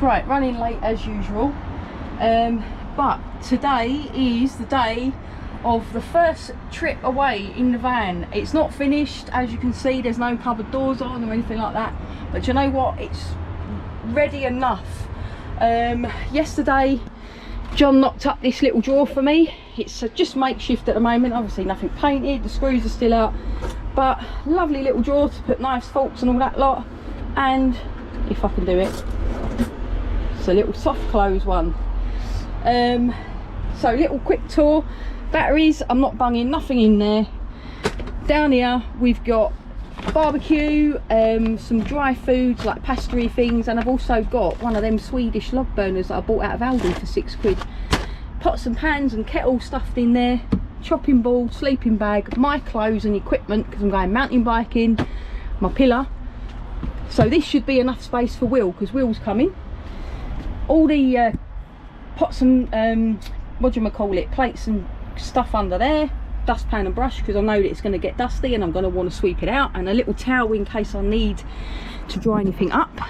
Right, running late as usual, but today is the day of the first trip away in the van. It's not finished, as you can see. There's no cupboard doors on or anything like that, but you know what, it's ready enough. Yesterday John knocked up this little drawer for me. It's just makeshift at the moment, obviously nothing painted, the screws are still out, but lovely little drawer to put knives, forks and all that lot. And if I can do it, it's a little soft close one. So little quick tour. Batteries, I'm not bunging nothing in there. Down here we've got barbecue, some dry foods like pastry things, and I've also got one of them Swedish log burners that I bought out of Aldi for £6. Pots and pans and kettles stuffed in there, chopping board, sleeping bag, my clothes and equipment because I'm going mountain biking, my pillar. So this should be enough space for Will because Will's coming. All the pots and what do you call it, plates and stuff under there, dustpan and brush because I know that it's going to get dusty and I'm going to want to sweep it out, and a little towel in case I need to dry anything up.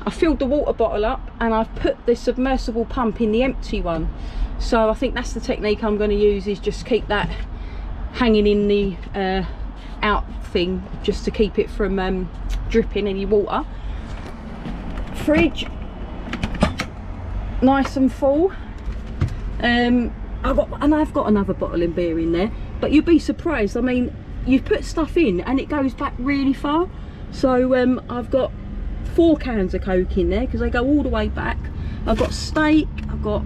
I filled the water bottle up and I've put the submersible pump in the empty one, so I think that's the technique I'm going to use, is just keep that hanging in the out thing just to keep it from dripping any water. Fridge nice and full. I've got another bottle of beer in there, but you'd be surprised. I mean, you put stuff in and it goes back really far. So I've got 4 cans of Coke in there because they go all the way back. I've got steak, I've got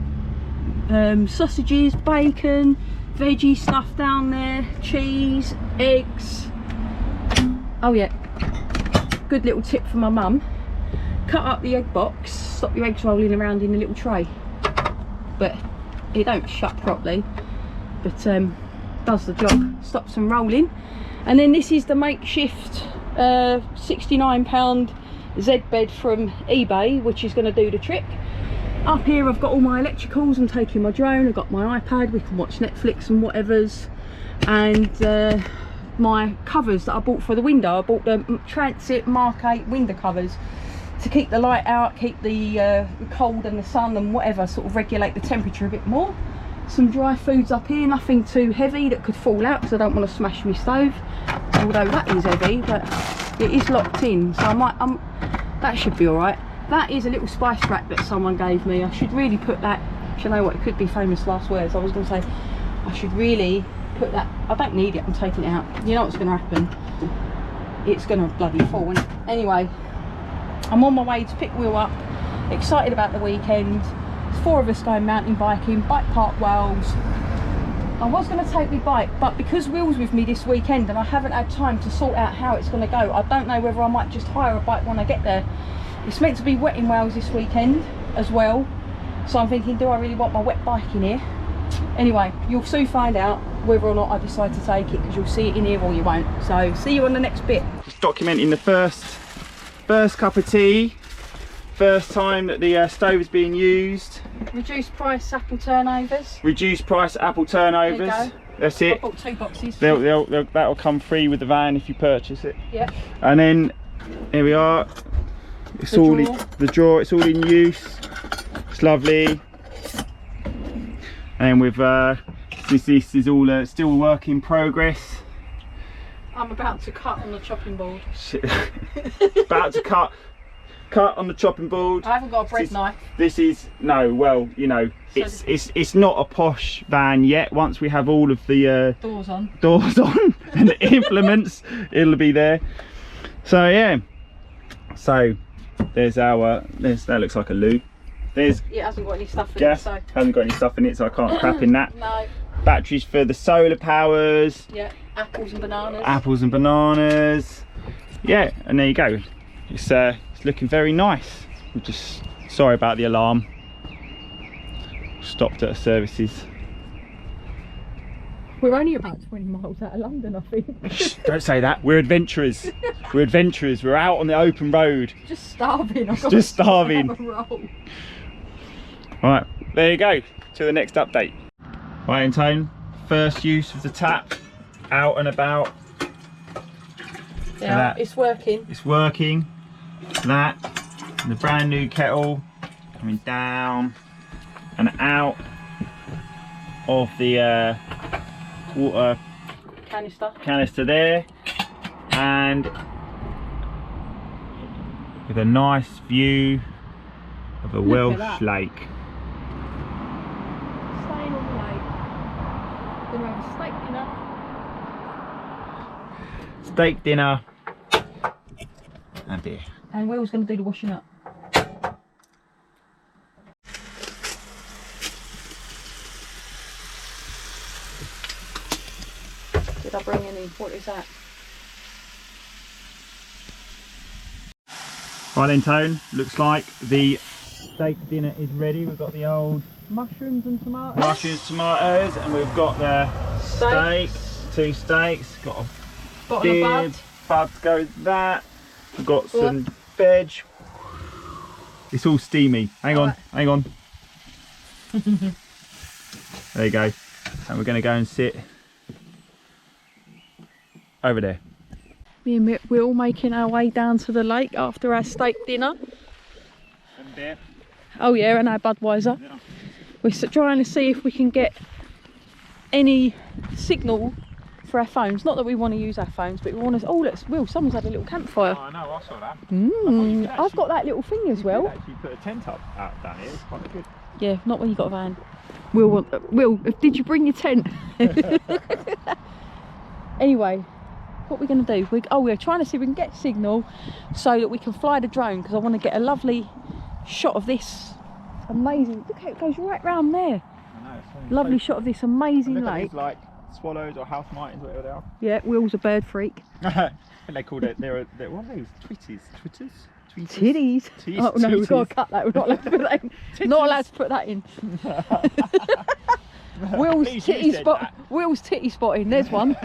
sausages, bacon, veggie stuff down there, cheese, eggs. Oh yeah, good little tip from my mum: cut up the egg box, stop your eggs rolling around in a little tray. But it don't shut properly, but does the job, stops them rolling. And then this is the makeshift £69 Z bed from eBay, which is going to do the trick. Up here I've got all my electricals, I'm taking my drone, I've got my iPad, we can watch Netflix and whatevers, and my covers that I bought for the window. I bought the Transit Mark 8 window covers to keep the light out, keep the cold and the sun and whatever, sort of regulate the temperature a bit more. Some dry foods up here, nothing too heavy that could fall out because I don't want to smash my stove, although that is heavy, but it is locked in, so I might that should be all right. That is a little spice rack that someone gave me. I should really put that, do you know what, it could be famous last words. I was going to say I should really put that, I don't need it, I'm taking it out. You know what's going to happen, it's going to bloody fall, isn't it? Anyway, I'm on my way to pick Will up, excited about the weekend. There's 4 of us going mountain biking, Bike OPark Wales. I was going to take my bike, but because Will's with me this weekend and I haven't had time to sort out how it's going to go, I don't know whether I might just hire a bike when I get there. It's meant to be wet in Wales this weekend as well, so I'm thinking, do I really want my wet bike in here? Anyway, you'll soon find out whether or not I decide to take it, because you'll see it in here or you won't. So see you on the next bit. Just documenting the first cup of tea, first time that the stove is being used. Reduced price apple turnovers. Reduced price apple turnovers. There you go. That's it. I bought 2 boxes. That'll come free with the van if you purchase it. Yeah. And then here we are. It's all in the drawer. It's all in use. It's lovely. And with this is all still a work in progress. I'm about to cut on the chopping board. About to cut on the chopping board. I haven't got a bread knife. This is well, you know, it's not a posh van yet. Once we have all of the doors on and the implements, it'll be there. So yeah, so there's our that looks like a loo. There's it hasn't got any stuff in gas, it, so hasn't got any stuff in it, so I can't crap in that. No. Batteries for the solar powers. Yeah, apples and bananas. Apples and bananas. Yeah, and there you go. It's looking very nice. We're just sorry about the alarm. Stopped at services. We're only about 20 miles out of London, I think. Shh, don't say that. We're adventurers. We're adventurers. We're out on the open road. Just starving. Just starving. Right, there you go. To the next update. Right, and Tone, first use of the tap, out and about. Yeah, it's working. It's working. That, the brand new kettle, Coming down and out of the water canister there, and with a nice view of a Welsh lake. Staying on the lake. Gonna have a steak dinner. Steak dinner and beer. And Will's gonna do the washing up. Did I bring any? What is that? Right then, Tone, looks like the steak dinner is ready. We've got the old Mushrooms and tomatoes. mushrooms, tomatoes, and we've got the steak, 2 steaks. Got a Bottle of bud to go with that. We've got some veg. It's all steamy. Hang on. There you go. And we're going to go and sit over there. Me and we're all making our way down to the lake after our steak dinner. And beer. Oh yeah, and our Budweiser. Yeah. We're trying to see if we can get any signal for our phones. Not that we want to use our phones, but we want to. Oh, Will, someone's had a little campfire. Oh, I know, I saw that. I've got that little thing as well. You could actually put a tent up out down here. It's quite good. Yeah, not when you got a van. Will, did you bring your tent? Anyway, what we're going to do? We're trying to see if we can get signal so that we can fly the drone, because I want to get a lovely shot of this amazing. Look how it goes right round there. I know. It's Lovely shot of this amazing lake. These, like swallows or house martins, whatever they are. Yeah, Will's a bird freak. And they called it. They're what are those? Twitters. Titties. Oh no, we've got to cut that. We're not allowed to put that in. Not allowed to put that in. Will's titty spotting. There's one.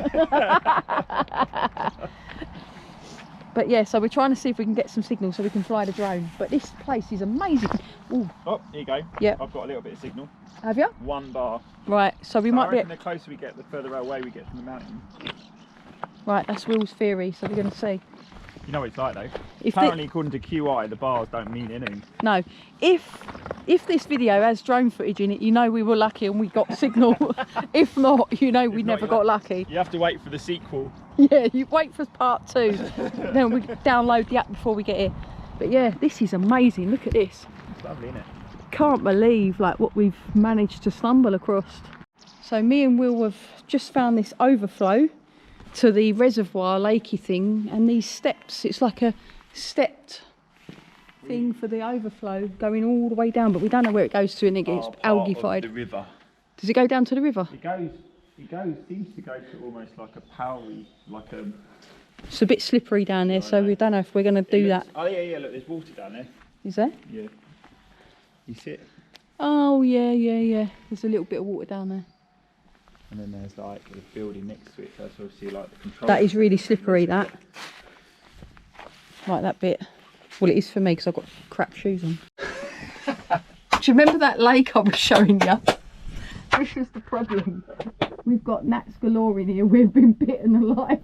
But yeah, so we're trying to see if we can get some signal so we can fly the drone. But this place is amazing. Ooh. Oh, here you go. Yeah. I've got a little bit of signal. Have you? 1 bar. Right. So we might be. The closer we get, the further away we get from the mountain. Right. That's Will's theory. So we're going to see. You know what it's like though. Apparently, according to QI, the bars don't mean anything. No. If this video has drone footage in it, you know we were lucky and we got signal. If not, you know we never got lucky. You have to wait for the sequel. Yeah, you wait for part 2. Then we download the app before we get here. But yeah, this is amazing. Look at this. It's lovely, isn't it? Can't believe like what we've managed to stumble across. So me and Will have just found this overflow to the reservoir lakey thing, and these steps, it's like a stepped thing for the overflow going all the way down, but we don't know where it goes to, and it gets algae-fied. The river. Does it go down to the river? Seems to go to almost like a powery, like a... It's a bit slippery down there, so we don't know if we're going to do that. Oh yeah, look, there's water down there. Is there? Yeah. You see it? Oh yeah. There's a little bit of water down there. And then there's like a building next to it, so that's obviously like the control. That is really slippery, that. Right, that bit. Well, it is for me because I've got crap shoes on. Do you remember that lake I was showing you? This is the problem. We've got gnats galore in here. We've been bitten alive.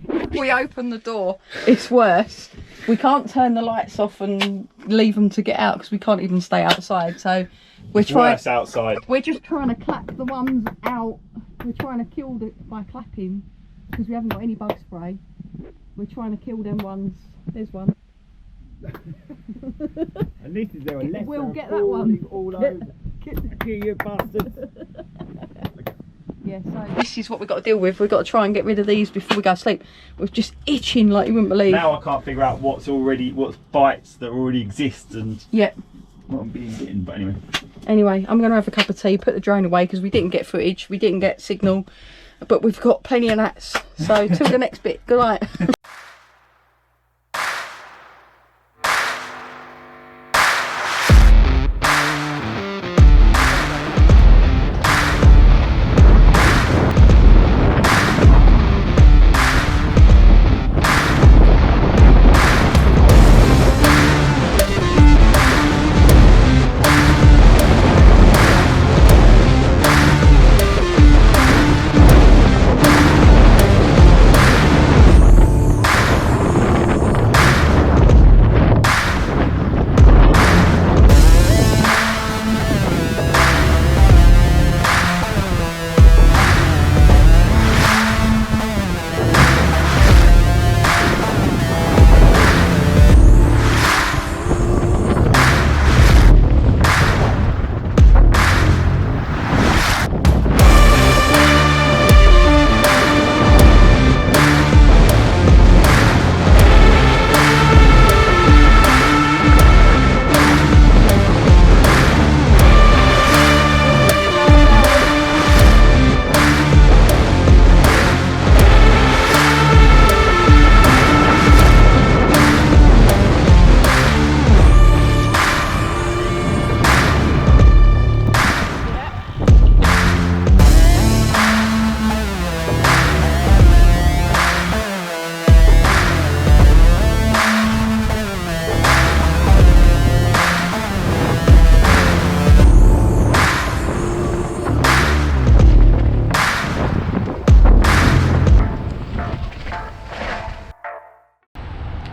If we open the door, it's worse. We can't turn the lights off and leave them to get out because we can't even stay outside. So we're worse outside. We're just trying to clap the ones out. We're trying to kill it by clapping because we haven't got any bug spray. We're trying to kill them ones. There's one. At least there were less. We'll get that one. All over. You bastard. Yeah, so this is what we've got to deal with. We've got to try and get rid of these before we go to sleep. We're just itching like you wouldn't believe. Now I can't figure out what's bites that already exist and what I'm being bitten, but anyway. Anyway, I'm going to have a cup of tea, put the drone away because we didn't get footage, we didn't get signal, but we've got plenty of gnats. So till the next bit, good night.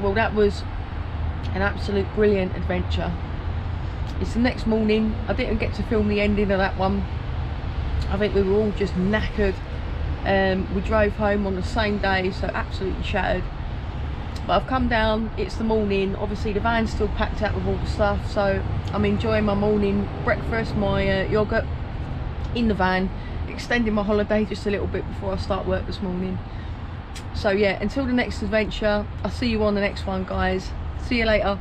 well, that was an absolute brilliant adventure. It's the next morning. I didn't get to film the ending of that one. I think we were all just knackered. We drove home on the same day, so absolutely shattered. But I've come down, it's the morning. Obviously the van's still packed out with all the stuff, so I'm enjoying my morning breakfast, my yoghurt in the van, extending my holiday just a little bit before I start work this morning. So yeah, until the next adventure, I'll see you on the next one, guys. See you later.